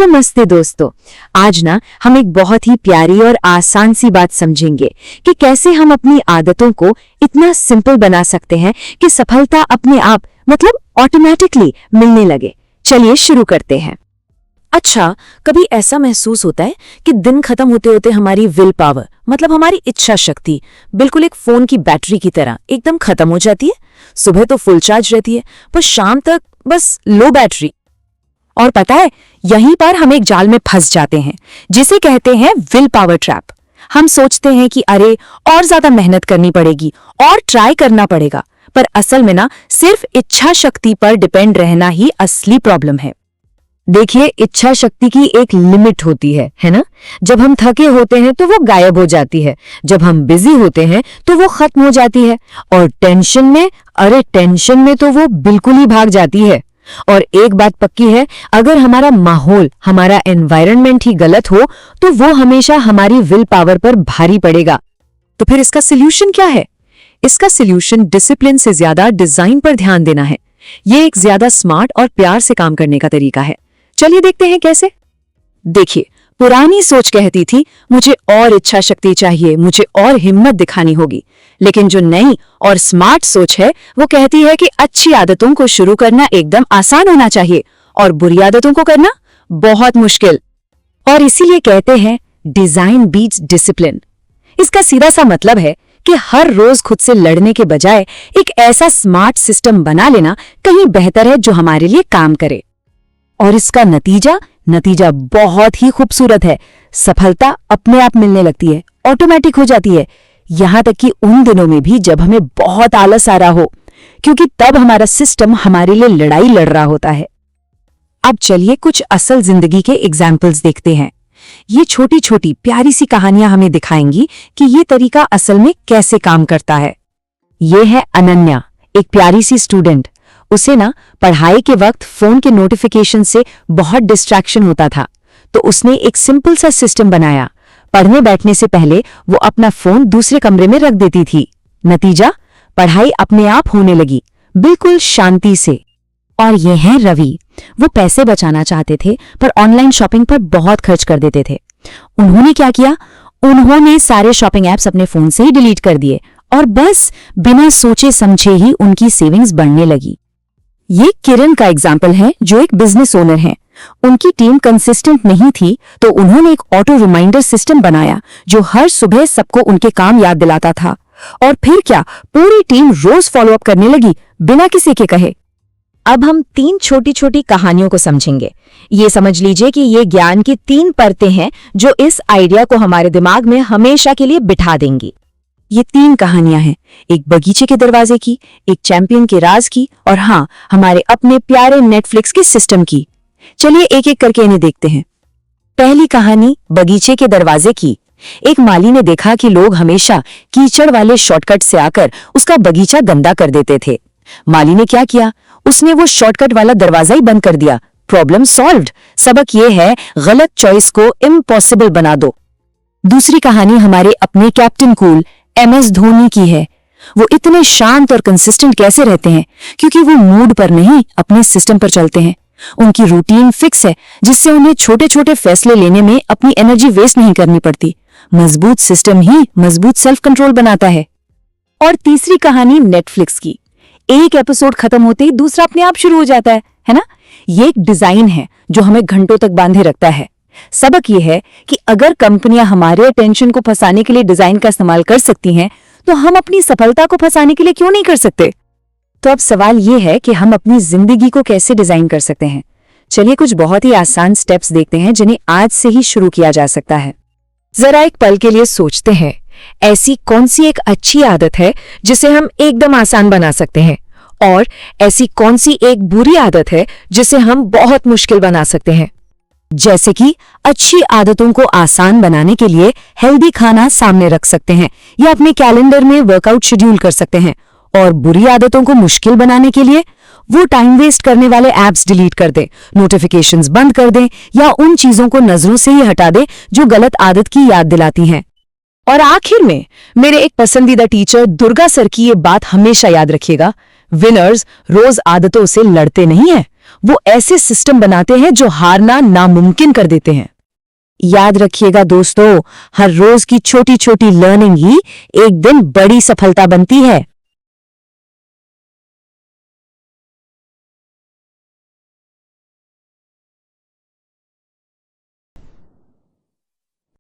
नमस्ते दोस्तों। आज ना हम एक बहुत ही प्यारी और आसान सी बात समझेंगे कि कैसे हम अपनी आदतों को इतना सिंपल बना सकते हैं कि सफलता अपने आप मतलब ऑटोमेटिकली मिलने लगे। चलिए शुरू करते हैं। अच्छा, कभी ऐसा महसूस होता है कि दिन खत्म होते होते हमारी विल पावर मतलब हमारी इच्छा शक्ति बिल्कुल एक फोन की बैटरी की तरह एकदम खत्म हो जाती है। सुबह तो फुल चार्ज रहती है पर शाम तक बस लो बैटरी। और पता है, यहीं पर हम एक जाल में फंस जाते हैं जिसे कहते हैं विल पावर ट्रैप। हम सोचते हैं कि अरे और ज्यादा मेहनत करनी पड़ेगी और ट्राई करना पड़ेगा, पर असल में ना सिर्फ इच्छा शक्ति पर डिपेंड रहना ही असली प्रॉब्लम है। देखिए, इच्छा शक्ति की एक लिमिट होती है ना। जब हम थके होते हैं तो वो गायब हो जाती है, जब हम बिजी होते हैं तो वो खत्म हो जाती है, और टेंशन में तो वो बिल्कुल ही भाग जाती है। और एक बात पक्की है, अगर हमारा माहौल, हमारा एनवायरनमेंट ही गलत हो तो वो हमेशा हमारी विल पावर पर भारी पड़ेगा। तो फिर इसका सॉल्यूशन क्या है? इसका सॉल्यूशन डिसिप्लिन से ज्यादा डिजाइन पर ध्यान देना है। ये एक ज्यादा स्मार्ट और प्यार से काम करने का तरीका है। चलिए देखते हैं कैसे। देखिए, पुरानी सोच कहती थी मुझे और इच्छा शक्ति चाहिए, मुझे और हिम्मत दिखानी होगी। लेकिन जो नई और स्मार्ट सोच है वो कहती है कि अच्छी आदतों को शुरू करना एकदम आसान होना चाहिए और बुरी आदतों को करना बहुत मुश्किल। और इसीलिए कहते हैं डिजाइन बीट्स डिसिप्लिन। इसका सीधा सा मतलब है कि हर रोज खुद से लड़ने के बजाय एक ऐसा स्मार्ट सिस्टम बना लेना कहीं बेहतर है जो हमारे लिए काम करे। और इसका नतीजा बहुत ही खूबसूरत है। सफलता अपने आप मिलने लगती है, ऑटोमेटिक हो जाती है, यहां तक कि उन दिनों में भी जब हमें बहुत आलस आ रहा हो, क्योंकि तब हमारा सिस्टम हमारे लिए लड़ाई लड़ रहा होता है। अब चलिए कुछ असल जिंदगी के एग्जाम्पल्स देखते हैं। ये छोटी छोटी प्यारी सी कहानियां हमें दिखाएंगी कि ये तरीका असल में कैसे काम करता है। ये है अनन्या, एक प्यारी सी स्टूडेंट। उसे ना पढ़ाई के वक्त फोन के नोटिफिकेशन से बहुत डिस्ट्रैक्शन होता था, तो उसने एक सिंपल सा सिस्टम बनाया। पढ़ने बैठने से पहले वो अपना फोन दूसरे कमरे में रख देती थी। नतीजा, पढ़ाई अपने आप होने लगी, बिल्कुल शांति से। और ये है रवि। वो पैसे बचाना चाहते थे पर ऑनलाइन शॉपिंग पर बहुत खर्च कर देते थे। उन्होंने क्या किया? उन्होंने सारे शॉपिंग एप्स अपने फोन से ही डिलीट कर दिए और बस बिना सोचे समझे ही उनकी सेविंग्स बढ़ने लगी। ये किरण का एग्जाम्पल है, जो एक बिजनेस ओनर हैं। उनकी टीम कंसिस्टेंट नहीं थी तो उन्होंने एक ऑटो रिमाइंडर सिस्टम बनाया जो हर सुबह सबको उनके काम याद दिलाता था। और फिर क्या, पूरी टीम रोज फॉलोअप करने लगी बिना किसी के कहे। अब हम 3 छोटी छोटी कहानियों को समझेंगे। ये समझ लीजिए कि ये ज्ञान की 3 परतें हैं जो इस आइडिया को हमारे दिमाग में हमेशा के लिए बिठा देंगी। ये 3 कहानियां हैं, एक बगीचे के दरवाजे की, एक चैंपियन के राज की, और हाँ, हमारे अपने प्यारे नेटफ्लिक्स के सिस्टम की। चलिए एक एक करके इन्हें देखते हैं। पहली कहानी बगीचे के दरवाजे की। एक माली ने देखा कि लोग हमेशा कीचड़ वाले शॉर्टकट से आकर उसका बगीचा गंदा कर देते थे। माली ने क्या किया? उसने वो शॉर्टकट वाला दरवाजा ही बंद कर दिया। Problem solved. सबक ये है, गलत चॉइस को इम्पॉसिबल बना दो। दूसरी कहानी हमारे अपने कैप्टन कूल MS धोनी की है। वो इतने शांत और कंसिस्टेंट कैसे रहते हैं? क्योंकि वो मूड पर नहीं, अपने सिस्टम पर चलते हैं। उनकी रूटीन फिक्स है, जिससे उन्हें छोटे छोटे फैसले लेने में अपनी एनर्जी वेस्ट नहीं करनी पड़ती। मजबूत सिस्टम ही मजबूत सेल्फ कंट्रोल बनाता है। और तीसरी कहानी नेटफ्लिक्स की। एक एपिसोड खत्म होते ही दूसरा अपने आप शुरू हो जाता है ना? ये एक डिजाइन है जो हमें घंटों तक बांधे रखता है। सबक ये है कि अगर कंपनियां हमारे अटेंशन को फंसाने के लिए डिजाइन का इस्तेमाल कर सकती हैं, तो हम अपनी सफलता को फंसाने के लिए क्यों नहीं कर सकते? तो अब सवाल ये है कि हम अपनी जिंदगी को कैसे डिजाइन कर सकते हैं। चलिए कुछ बहुत ही आसान स्टेप्स देखते हैं जिन्हें आज से ही शुरू किया जा सकता है। जरा एक पल के लिए सोचते हैं, ऐसी कौन सी एक अच्छी आदत है जिसे हम एकदम आसान बना सकते हैं, और ऐसी कौन सी एक बुरी आदत है जिसे हम बहुत मुश्किल बना सकते हैं। जैसे कि अच्छी आदतों को आसान बनाने के लिए हेल्दी खाना सामने रख सकते हैं या अपने कैलेंडर में वर्कआउट शेड्यूल कर सकते हैं, और बुरी आदतों को मुश्किल बनाने के लिए वो टाइम वेस्ट करने वाले ऐप्स डिलीट कर दें, नोटिफिकेशंस बंद कर दें, या उन चीजों को नजरों से ही हटा दें जो गलत आदत की याद दिलाती हैं। और आखिर में मेरे एक पसंदीदा टीचर दुर्गा सर की ये बात हमेशा याद रखिएगा, विनर्स रोज आदतों से लड़ते नहीं हैं, वो ऐसे सिस्टम बनाते हैं जो हारना नामुमकिन कर देते हैं। याद रखिएगा दोस्तों, हर रोज की छोटी छोटी लर्निंग ही एक दिन बड़ी सफलता बनती है।